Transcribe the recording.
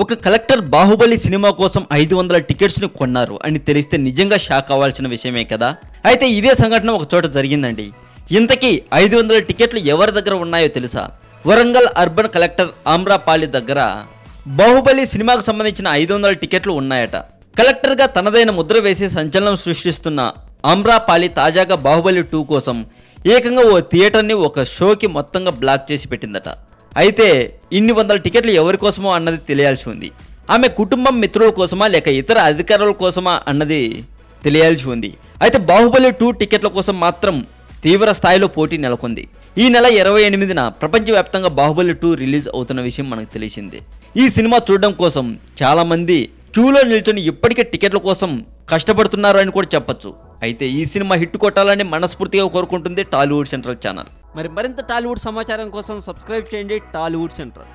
ఒక collector Baahubali cinema కోసం 500 టికెట్స్ని కొన్నారు అని తెలిస్తే నిజంగా షాక్ అవ్వాల్సిన విషయమే కదా. అయితే ఇదే సంఘటన ఒక చోట జరిగిందండి. ఇంతకీ 500 టికెట్లు ఎవరి దగ్గర ఉన్నాయో తెలుసా? వరంగల్ అర్బన్ కలెక్టర్ ఆమ్రాపాలి దగ్గర బాహుబలి సినిమాకు సంబంధించిన 500 టికెట్లు ఉన్నాయట. కలెక్టర్గా తనదైన ముద్ర వేసి సంచలనం సృష్టిస్తున్న ఆమ్రాపాలి తాజాగా బాహుబలి 2 కోసం ఏకంగా ఓ థియేటర్ని ఒక షోకి మొత్తంగా బ్లాక్ చేసి పెట్టిందట. అయితే ఇన్ని వందల టికెట్లు ఎవరి కోసమో అన్నది తెలియాల్సి ఉంది. ఆమె కుటుంబం మిత్రుల కోసమా లేక ఇతర అధికారుల కోసమా అన్నది తెలియాల్సి ఉంది. అయితే బాహుబలి 2 టికెట్ల కోసం మాత్రం తీవ్ర స్థాయిలో పోటీ నెలకొంది. ఈ నెల 28న ప్రపంచవ్యాప్తంగా బాహుబలి 2 రిలీజ్ అవుతున్న విషయం మనకు తెలిసిందే. ఈ సినిమా చూడడం కోసం చాలామంది క్యూలో నిల్చొని ఇప్పటికే టికెట్ల కోసం కష్టపడుతున్నారు అని కూడా చెప్పొచ్చు. అయితే ఈ సినిమా హిట్ కొట్టాలని మనస్ఫూర్తిగా కోరుకుంటుంది టాలీవుడ్ సెంట్రల్ ఛానల్. మరింత టాలీవుడ్ సమాచారం కోసం సబ్స్క్రైబ్ చేయండి టాలీవుడ్ సెంట్రల్.